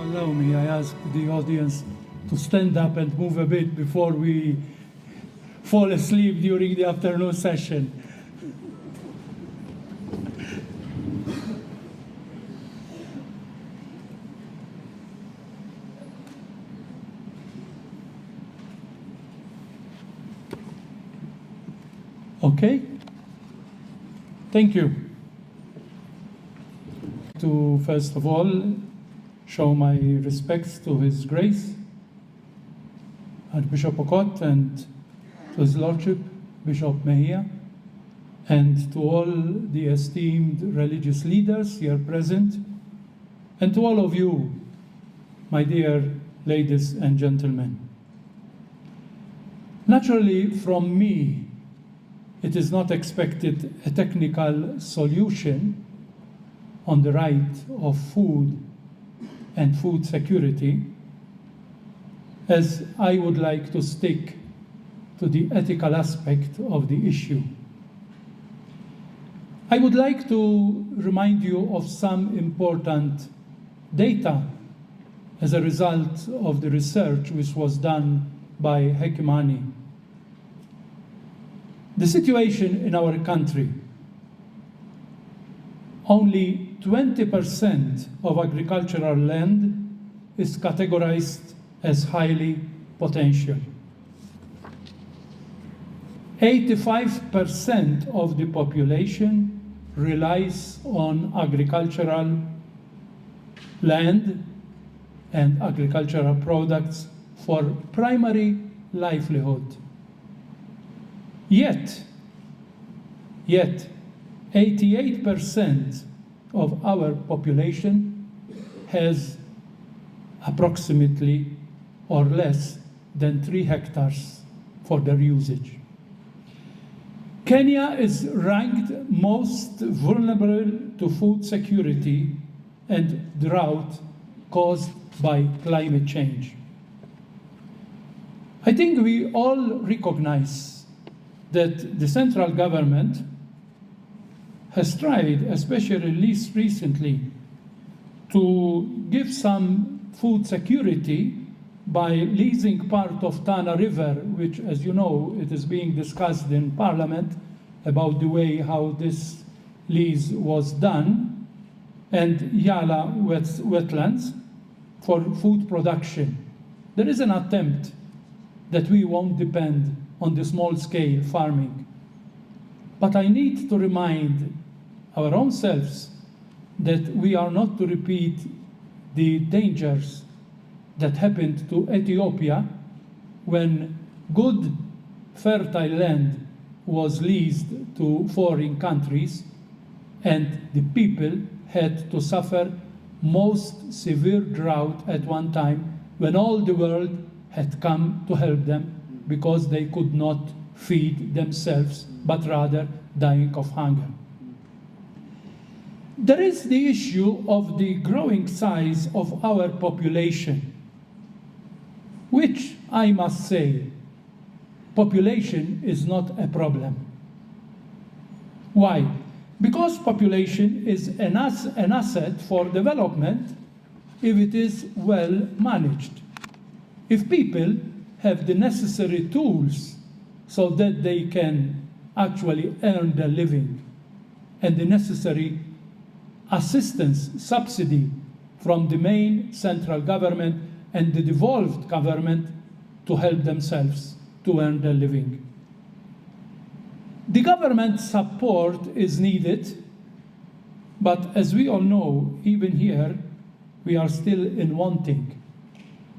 Allow me, I ask the audience to stand up and move a bit before we fall asleep during the afternoon session. Okay? Thank you. To first of all show my respects to His Grace, Archbishop Okot, and to His Lordship, Bishop Mejia, and to all the esteemed religious leaders here present, and to all of you, my dear ladies and gentlemen. Naturally, from me, it is not expected a technical solution on the right of food and food security, as I would like to stick to the ethical aspect of the issue. I would like to remind you of some important data as a result of the research which was done by Hekimani. The situation in our country: only 20% of agricultural land is categorized as highly potential. 85% of the population relies on agricultural land and agricultural products for primary livelihood. Yet 88% of our population has approximately or less than 3 hectares for their usage. Kenya is ranked most vulnerable to food security and drought caused by climate change. I think we all recognize that the central government has tried, especially least recently, to give some food security by leasing part of Tana River, which, as you know, it is being discussed in Parliament about the way how this lease was done, and Yala wetlands for food production. There is an attempt that we won't depend on the small-scale farming. But I need to remind our own selves that we are not to repeat the dangers that happened to Ethiopia when good, fertile land was leased to foreign countries and the people had to suffer most severe drought at one time when all the world had come to help them because they could not feed themselves, but rather dying of hunger. There is the issue of the growing size of our population, which I must say, population is not a problem. Why? Because population is an asset for development if it is well managed. If people have the necessary tools so that they can actually earn their living, and the necessary assistance, subsidy from the main central government and the devolved government to help themselves to earn their living. The government support is needed, but as we all know, even here, we are still in wanting.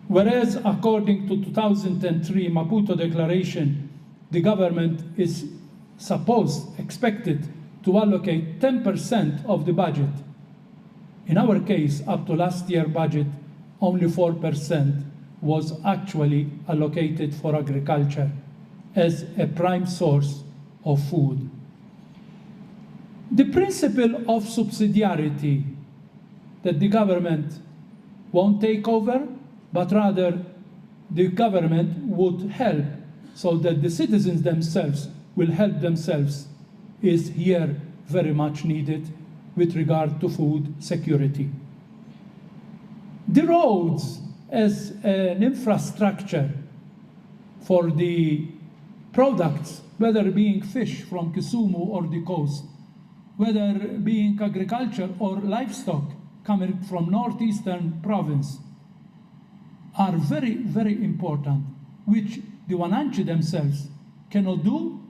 Whereas according to 2003 Maputo Declaration, the government is expected to allocate 10% of the budget. In our case, up to last year's budget, only 4% was actually allocated for agriculture as a prime source of food. The principle of subsidiarity, that the government won't take over, but rather the government would help so that the citizens themselves will help themselves, is here very much needed with regard to food security. The roads as an infrastructure for the products, whether being fish from Kisumu or the coast, whether being agriculture or livestock coming from northeastern province, are very, very important, which the Wananchi themselves cannot do,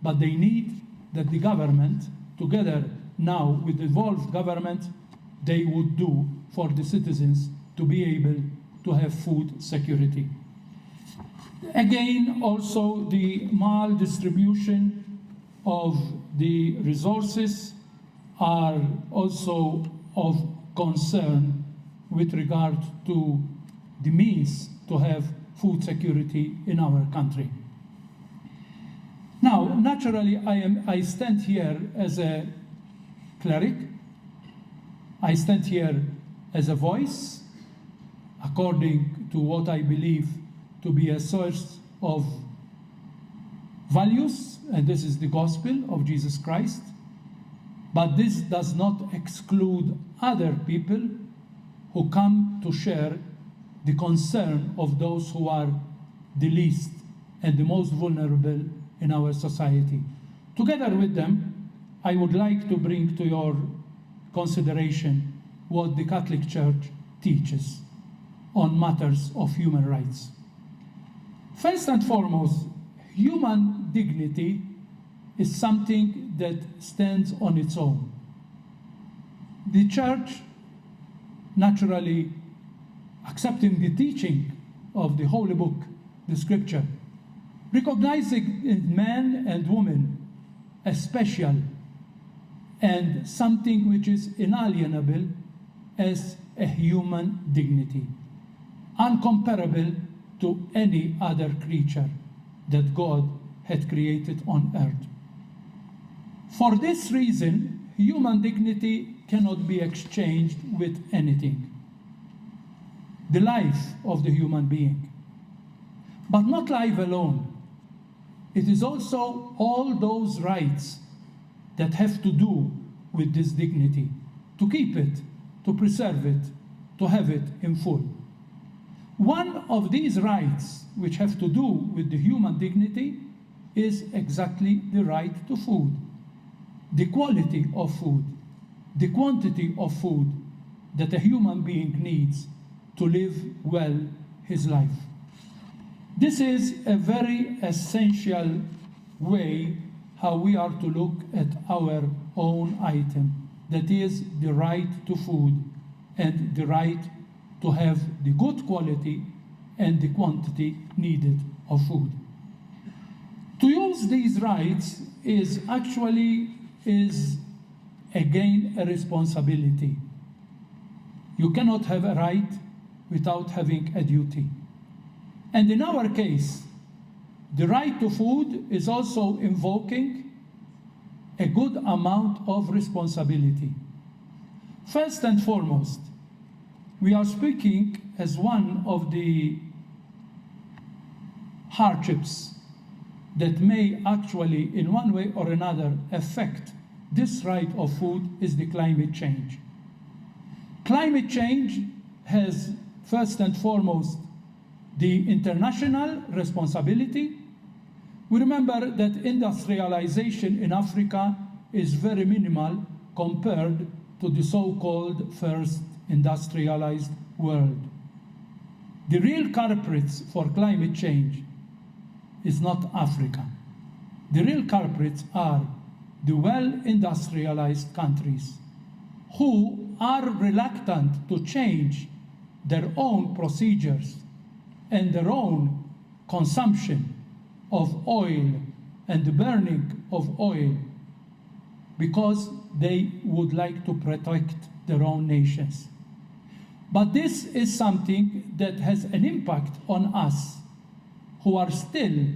but they need that the government, together now with the evolved government, they would do for the citizens to be able to have food security. Again, also the maldistribution of the resources are also of concern with regard to the means to have food security in our country. Now, naturally, I stand here as a cleric. I stand here as a voice, according to what I believe to be a source of values, and this is the gospel of Jesus Christ. But this does not exclude other people who come to share the concern of those who are the least and the most vulnerable in our society. Together with them, I would like to bring to your consideration what the Catholic Church teaches on matters of human rights. First and foremost, human dignity is something that stands on its own. The Church, naturally accepting the teaching of the Holy Book, the Scripture, recognizing in man and woman as special and something which is inalienable as a human dignity, uncomparable to any other creature that God had created on earth. For this reason, human dignity cannot be exchanged with anything. The life of the human being. But not life alone. It is also all those rights that have to do with this dignity, to keep it, to preserve it, to have it in full. One of these rights which have to do with the human dignity is exactly the right to food, the quality of food, the quantity of food that a human being needs to live well his life. This is a very essential way how we are to look at our own item, that is the right to food and the right to have the good quality and the quantity needed of food. To use these rights is again a responsibility. You cannot have a right without having a duty. And in our case, the right to food is also invoking a good amount of responsibility. First and foremost, we are speaking as one of the hardships that may actually, in one way or another, affect this right of food is the climate change. Climate change has, first and foremost, the international responsibility. We remember that industrialization in Africa is very minimal compared to the so-called first industrialized world. The real culprits for climate change is not Africa. The real culprits are the well-industrialized countries who are reluctant to change their own procedures and their own consumption of oil and the burning of oil because they would like to protect their own nations. But this is something that has an impact on us who are still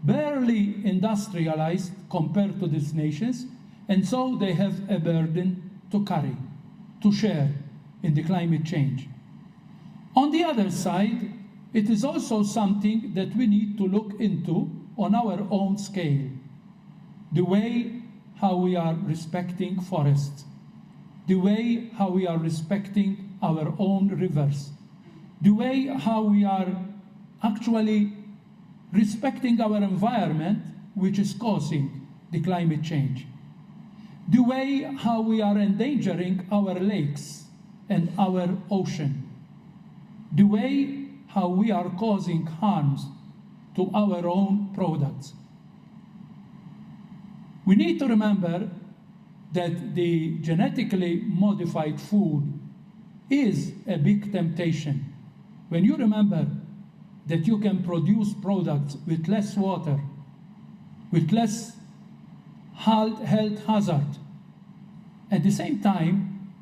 barely industrialized compared to these nations, and so they have a burden to carry, to share in the climate change. On the other side, it is also something that we need to look into on our own scale, the way how we are respecting forests, the way how we are respecting our own rivers, the way how we are actually respecting our environment, which is causing the climate change, the way how we are endangering our lakes and our ocean, the way how we are causing harms to our own products. We need to remember that the genetically modified food is a big temptation. When you remember that you can produce products with less water, with less health hazard, at the same time,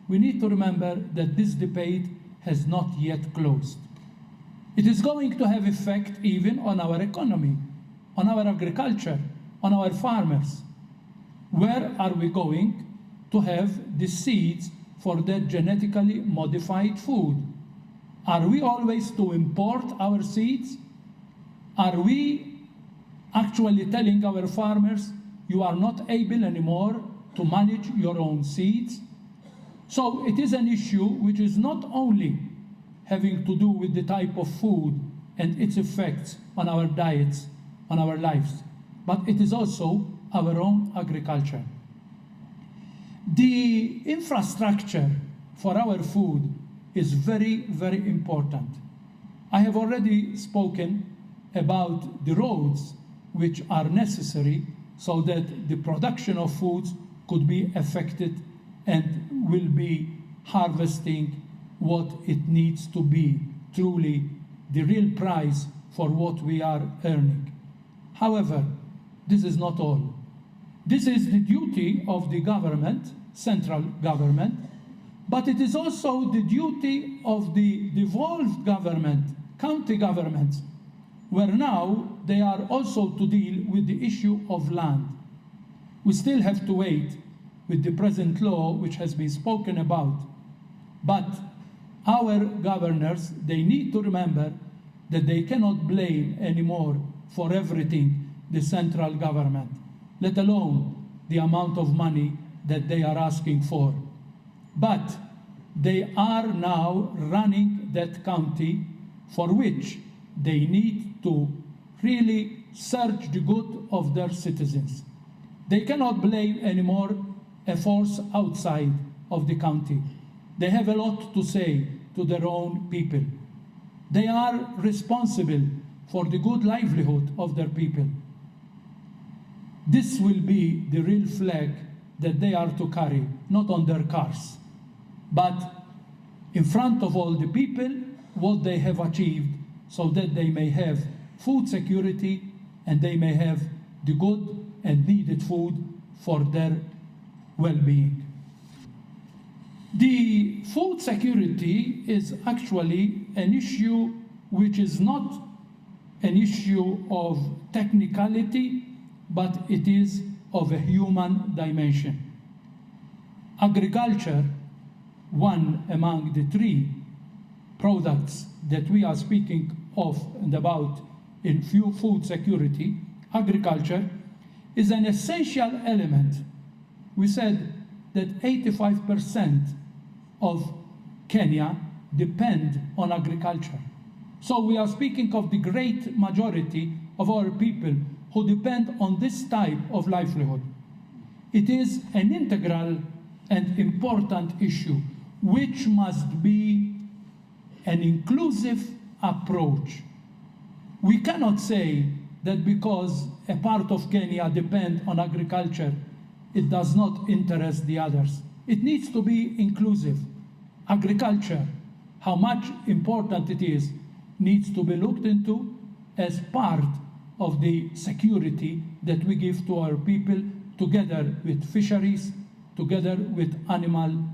we need to remember that this debate has not yet closed. It is going to have effect even on our economy, on our agriculture, on our farmers. Where are we going to have the seeds for that genetically modified food? Are we always to import our seeds? Are we actually telling our farmers, you are not able anymore to manage your own seeds? So it is an issue which is not only having to do with the type of food and its effects on our diets, on our lives, but it is also our own agriculture. The infrastructure for our food is very, very important. I have already spoken about the roads which are necessary so that the production of foods could be affected and will be harvesting what it needs to be, truly the real price for what we are earning. However, this is not all. This is the duty of the government, central government, but it is also the duty of the devolved government, county governments, where now they are also to deal with the issue of land. We still have to wait with the present law, which has been spoken about, but our governors, they need to remember that they cannot blame anymore for everything the central government, let alone the amount of money that they are asking for. But they are now running that county for which they need to really search the good of their citizens. They cannot blame anymore a force outside of the county. They have a lot to say to their own people. They are responsible for the good livelihood of their people. This will be the real flag that they are to carry, not on their cars, but in front of all the people, what they have achieved, so that they may have food security and they may have the good and needed food for their well-being. The food security is actually an issue which is not an issue of technicality, but it is of a human dimension. Agriculture, one among the three products that we are speaking of and about in food security, agriculture is an essential element. We said that 85% of Kenya depend on agriculture. So we are speaking of the great majority of our people who depend on this type of livelihood. It is an integral and important issue which must be an inclusive approach. We cannot say that because a part of Kenya depends on agriculture, it does not interest the others. It needs to be inclusive. Agriculture, how much important it is, needs to be looked into as part of the security that we give to our people, together with fisheries, together with animal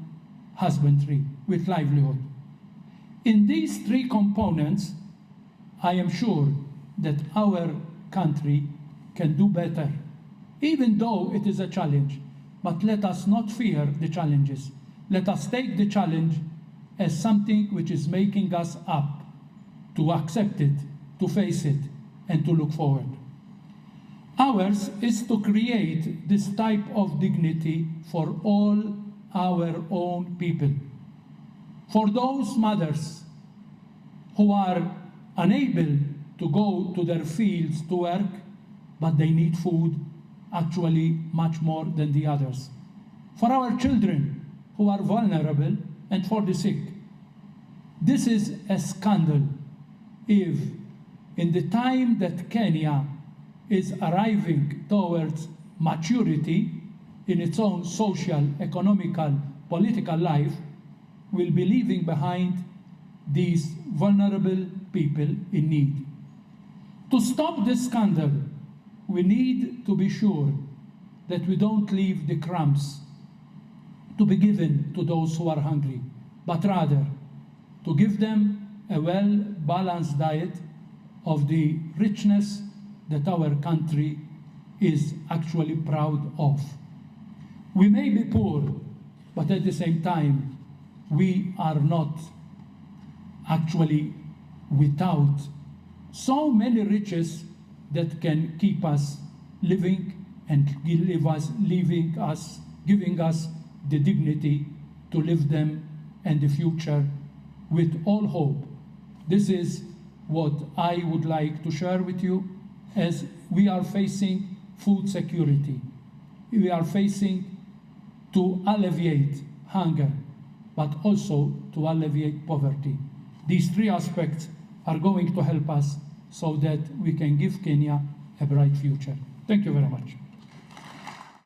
husbandry, with livelihood. In these three components, I am sure that our country can do better, even though it is a challenge. But let us not fear the challenges. Let us take the challenge as something which is making us up to accept it, to face it, and to look forward. Ours is to create this type of dignity for all our own people. For those mothers who are unable to go to their fields to work, but they need food actually much more than the others. For our children who are vulnerable, and for the sick. This is a scandal if in the time that Kenya is arriving towards maturity in its own social, economical, political life, will be leaving behind these vulnerable people in need. To stop this scandal, we need to be sure that we don't leave the crumbs to be given to those who are hungry, but rather to give them a well-balanced diet of the richness that our country is actually proud of. We may be poor, but at the same time, we are not actually without so many riches that can keep us living and giving us the dignity to live them and the future with all hope. This is what I would like to share with you as we are facing food security. We are facing to alleviate hunger, but also to alleviate poverty. These three aspects are going to help us so that we can give Kenya a bright future. Thank you very much.